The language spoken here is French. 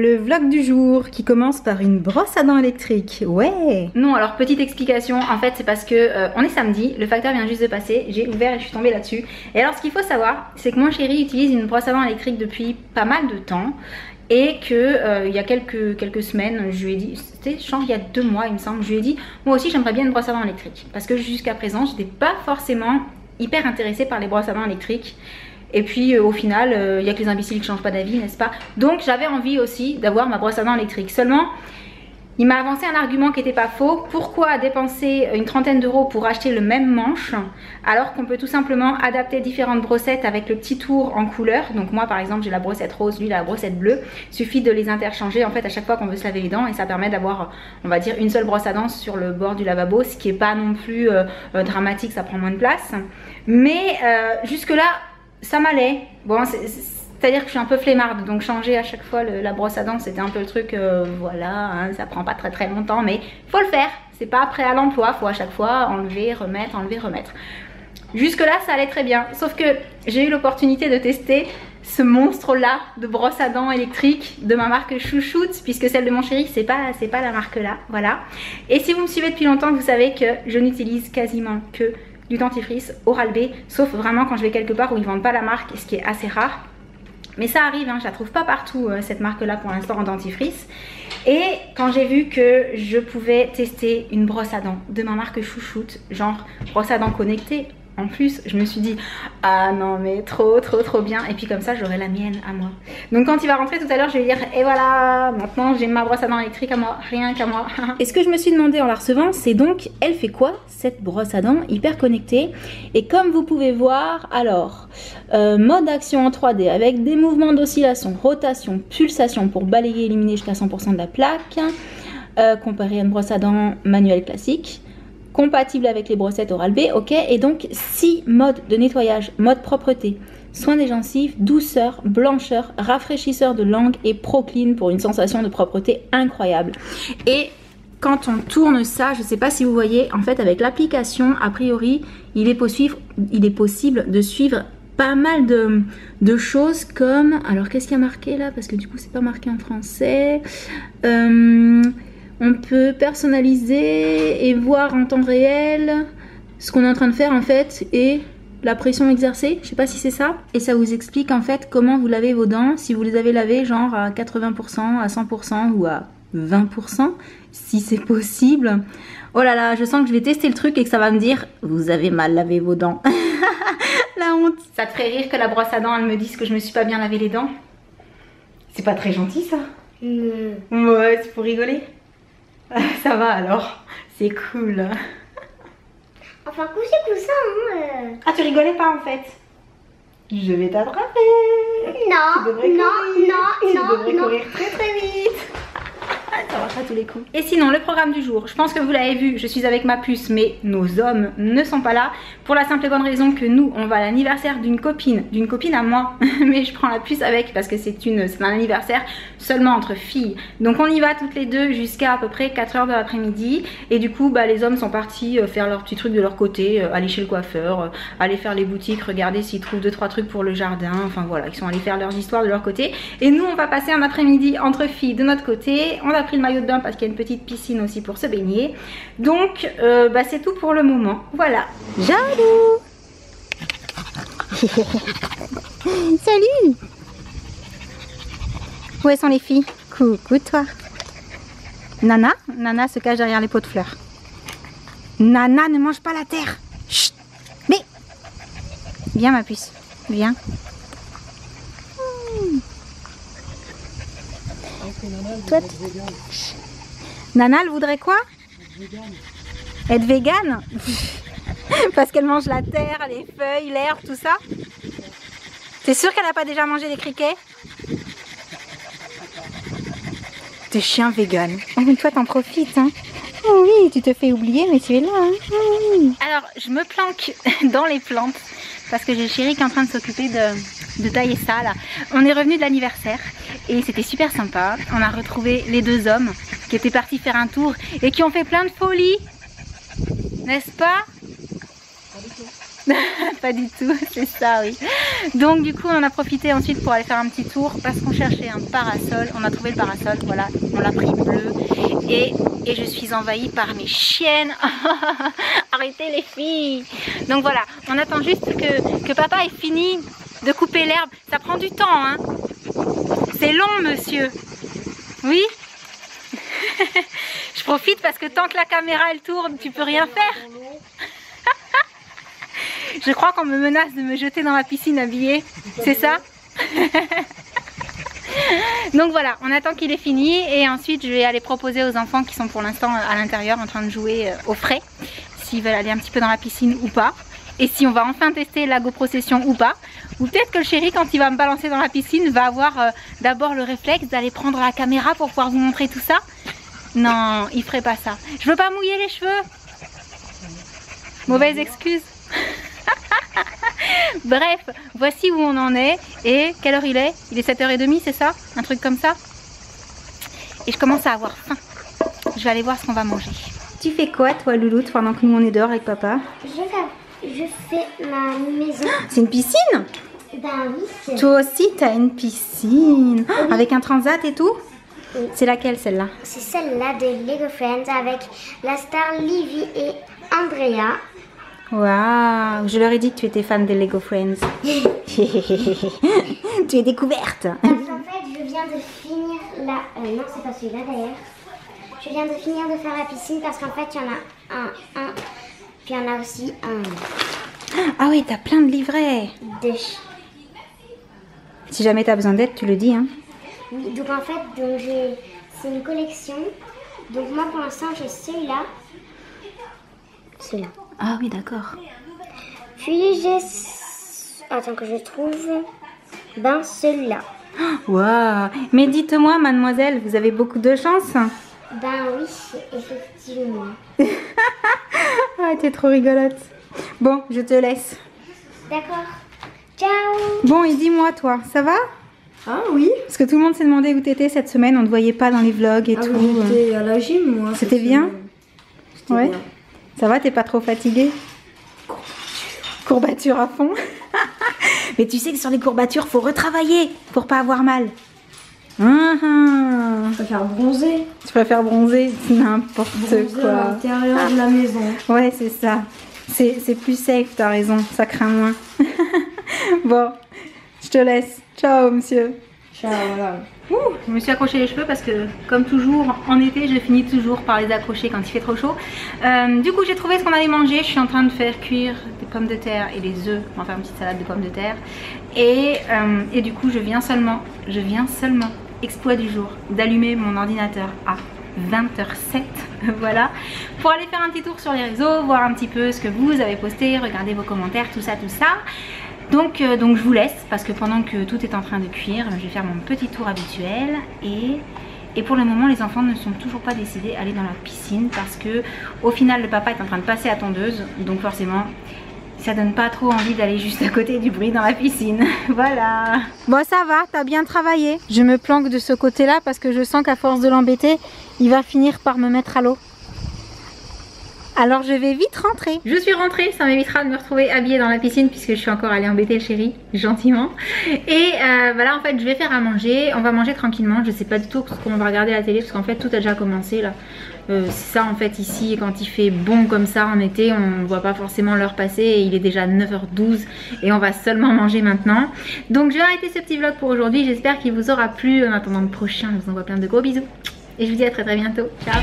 Le vlog du jour qui commence par une brosse à dents électrique. Ouais. Non, alors petite explication, en fait c'est parce que on est samedi, le facteur vient juste de passer, j'ai ouvert et je suis tombée là-dessus. Et alors ce qu'il faut savoir, c'est que mon chéri utilise une brosse à dents électrique depuis pas mal de temps. Et que il y a quelques semaines, je lui ai dit, c'était genre il y a 2 mois il me semble, je lui ai dit moi aussi j'aimerais bien une brosse à dents électrique. Parce que jusqu'à présent j'étais pas forcément hyper intéressée par les brosses à dents électriques. Et puis au final, il n'y a que les imbéciles qui changent pas d'avis, n'est-ce pas? Donc j'avais envie aussi d'avoir ma brosse à dents électrique. Seulement, il m'a avancé un argument qui n'était pas faux. Pourquoi dépenser une trentaine d'euros pour acheter le même manche alors qu'on peut tout simplement adapter différentes brossettes avec le petit tour en couleur. Donc moi par exemple j'ai la brossette rose, lui la brossette bleue. Il suffit de les interchanger en fait à chaque fois qu'on veut se laver les dents et ça permet d'avoir, on va dire, une seule brosse à dents sur le bord du lavabo, ce qui n'est pas non plus dramatique, ça prend moins de place. Mais jusque là ça m'allait. Bon, c'est-à-dire que je suis un peu flemmarde, donc changer à chaque fois la brosse à dents, c'était un peu le truc, voilà, hein, ça prend pas très longtemps, mais il faut le faire. C'est pas prêt à l'emploi, faut à chaque fois enlever, remettre, enlever, remettre. Jusque là, ça allait très bien, sauf que j'ai eu l'opportunité de tester ce monstre-là de brosse à dents électrique de ma marque Chouchoute, puisque celle de mon chéri, c'est pas la marque là, voilà. Et si vous me suivez depuis longtemps, vous savez que je n'utilise quasiment que du dentifrice Oral-B, sauf vraiment quand je vais quelque part où ils vendent pas la marque, ce qui est assez rare. Mais ça arrive, hein, je la trouve pas partout cette marque là pour l'instant en dentifrice. Et quand j'ai vu que je pouvais tester une brosse à dents de ma marque Chouchoute, genre brosse à dents connectée en plus, je me suis dit ah non mais trop bien, et puis comme ça j'aurai la mienne à moi. Donc quand il va rentrer tout à l'heure, je vais lui dire et voilà, maintenant j'ai ma brosse à dents électrique à moi, rien qu'à moi. Et ce que je me suis demandé en la recevant, c'est donc elle fait quoi cette brosse à dents hyper connectée? Et comme vous pouvez voir, alors mode d'action en 3D avec des mouvements d'oscillation, rotation, pulsation pour balayer et éliminer jusqu'à 100% de la plaque, comparé à une brosse à dents manuelle classique. Compatible avec les brossettes Oral-B, ok. Et donc 6 modes de nettoyage: mode propreté, soin des gencives, douceur, blancheur, rafraîchisseur de langue et Pro-Clean pour une sensation de propreté incroyable. Et quand on tourne ça, je ne sais pas si vous voyez, en fait avec l'application, a priori, il est possible de suivre pas mal de choses comme, alors qu'est-ce qu'il y a marqué là, parce que du coup c'est pas marqué en français. On peut personnaliser et voir en temps réel ce qu'on est en train de faire en fait et la pression exercée, je sais pas si c'est ça. Et ça vous explique en fait comment vous lavez vos dents, si vous les avez lavées genre à 80%, à 100% ou à 20% si c'est possible. Oh là là, je sens que je vais tester le truc et que ça va me dire vous avez mal lavé vos dents. La honte. Ça te ferait rire que la brosse à dents elle me dise que je me suis pas bien lavé les dents? C'est pas très gentil ça. Ouais, c'est pour rigoler. Ça va alors, c'est cool. Enfin, coucher ça, hein. Ah, tu rigolais pas en fait? Je vais t'attraper. Non, tu devrais courir très vite. Ça marche à tous les coups. Et sinon, le programme du jour, je pense que vous l'avez vu, je suis avec ma puce, mais nos hommes ne sont pas là. Pour la simple et bonne raison que nous, on va à l'anniversaire d'une copine à moi. Mais je prends la puce avec parce que c'est un anniversaire seulement entre filles. Donc on y va toutes les deux jusqu'à peu près 4 h de l'après-midi. Et du coup, bah, les hommes sont partis faire leurs petits trucs de leur côté, aller chez le coiffeur, aller faire les boutiques, regarder s'ils trouvent 2-3 trucs pour le jardin. Enfin voilà, ils sont allés faire leurs histoires de leur côté. Et nous, on va passer un après-midi entre filles de notre côté. On a pris le maillot de bain parce qu'il y a une petite piscine aussi pour se baigner. Donc bah, c'est tout pour le moment. Voilà. Jaloux. Salut. Où sont les filles? Coucou toi. Nana se cache derrière les pots de fleurs. Nana ne mange pas la terre. Chut. Mais viens ma puce, viens. Toi, Nana, elle voudrait quoi? Être végane. Parce qu'elle mange la terre, les feuilles, l'herbe, tout ça. T'es sûre qu'elle n'a pas déjà mangé des criquets? T'es chien vegan. Oh, mais toi, t'en profites, hein. Oh oui, tu te fais oublier, mais tu es là, hein. Oh oui. Alors, je me planque dans les plantes parce que j'ai le chéri qui est en train de s'occuper de tailler ça, là. On est revenu de l'anniversaire et c'était super sympa. On a retrouvé les 2 hommes qui étaient partis faire un tour et qui ont fait plein de folies. N'est-ce pas? Pas du tout, c'est ça, oui. Donc du coup on en a profité ensuite pour aller faire un petit tour parce qu'on cherchait un parasol. On a trouvé le parasol, voilà, on l'a pris bleu et je suis envahie par mes chiennes. Arrêtez les filles. Donc voilà, on attend juste que papa ait fini de couper l'herbe. Ça prend du temps, hein. C'est long, monsieur. Oui. Je profite parce que tant que la caméra elle tourne, tu peux rien faire. Je crois qu'on me menace de me jeter dans la piscine habillée. C'est ça? Donc voilà, on attend qu'il ait fini et ensuite je vais aller proposer aux enfants qui sont pour l'instant à l'intérieur en train de jouer au frais s'ils veulent aller un petit peu dans la piscine ou pas. Et si on va enfin tester la GoPro Session ou pas. Ou peut-être que le chéri, quand il va me balancer dans la piscine, va avoir d'abord le réflexe d'aller prendre la caméra pour pouvoir vous montrer tout ça. Non, il ferait pas ça. Je veux pas mouiller les cheveux. Mauvaise excuse. Bref, voici où on en est. Et quelle heure il est? Il est 7h30, c'est ça? Un truc comme ça. Et je commence à avoir faim. Je vais aller voir ce qu'on va manger. Tu fais quoi toi, Louloute, pendant que nous on est dehors avec papa? Je fais ma maison. C'est une piscine? Ben oui. Toi aussi, t'as une piscine. Oui. Avec un transat et tout? Oui. C'est laquelle celle-là? C'est celle-là de Lego Friends avec la star Livy et Andrea. Waouh, je leur ai dit que tu étais fan des Lego Friends. Tu es découverte. Parce qu'en fait, je viens de finir la... non, c'est pas celui-là d'ailleurs. Je viens de finir de faire la piscine parce qu'en fait, il y en a un. Puis il y en a aussi un. Ah oui, t'as plein de livrets. Deux. Si jamais t'as besoin d'aide, tu le dis, hein. Oui, donc en fait, c'est une collection. Donc moi, pour l'instant, j'ai celui-là. Celui-là. Ah oui, d'accord. Puis j'ai... Attends que je trouve... Ben, celui-là. Waouh. Mais dites-moi, mademoiselle, vous avez beaucoup de chance. Ben oui, effectivement. Ah, t'es trop rigolote. Bon, je te laisse. D'accord. Ciao. Bon, et dis-moi, toi, ça va? Ah oui. Parce que tout le monde s'est demandé où t'étais cette semaine, on ne te voyait pas dans les vlogs et Ah tout. oui, j'étais à la gym moi. C'était bien? C'était Ouais. bien. Ça va, t'es pas trop fatiguée? Courbature à fond. Mais tu sais que sur les courbatures, faut retravailler pour pas avoir mal. Je préfère bronzer. Tu préfères bronzer? N'importe Bronzer à quoi. l'intérieur de la maison. Ouais, c'est ça. C'est plus safe, t'as raison. Ça craint moins. Bon, je te laisse. Ciao, monsieur. Ciao, voilà. Je me suis accroché les cheveux parce que, comme toujours, en été, je finis toujours par les accrocher quand il fait trop chaud. Du coup, j'ai trouvé ce qu'on allait manger. Je suis en train de faire cuire des pommes de terre et des œufs. On va faire une petite salade de pommes de terre. Et du coup, je viens seulement, exploit du jour, d'allumer mon ordinateur à 20h07, voilà, pour aller faire un petit tour sur les réseaux, voir un petit peu ce que vous avez posté, regarder vos commentaires, tout ça. Donc je vous laisse parce que pendant que tout est en train de cuire, je vais faire mon petit tour habituel et pour le moment les enfants ne sont toujours pas décidés à aller dans la piscine parce que au final le papa est en train de passer à tondeuse, donc forcément ça donne pas trop envie d'aller juste à côté du bruit dans la piscine. Voilà. Bon, ça va, t'as bien travaillé. Je me planque de ce côté-là parce que je sens qu'à force de l'embêter, il va finir par me mettre à l'eau. Alors je vais vite rentrer. Je suis rentrée, ça m'évitera de me retrouver habillée dans la piscine puisque je suis encore allée embêter le chéri, gentiment. Et voilà, en fait je vais faire à manger, on va manger tranquillement. Je sais pas du tout ce qu'on va regarder à la télé parce qu'en fait tout a déjà commencé là. C'est ça en fait ici, quand il fait bon comme ça en été, on ne voit pas forcément l'heure passer et il est déjà 9h12 et on va seulement manger maintenant. Donc je vais arrêter ce petit vlog pour aujourd'hui, j'espère qu'il vous aura plu. En attendant le prochain, je vous envoie plein de gros bisous et je vous dis à très bientôt. Ciao.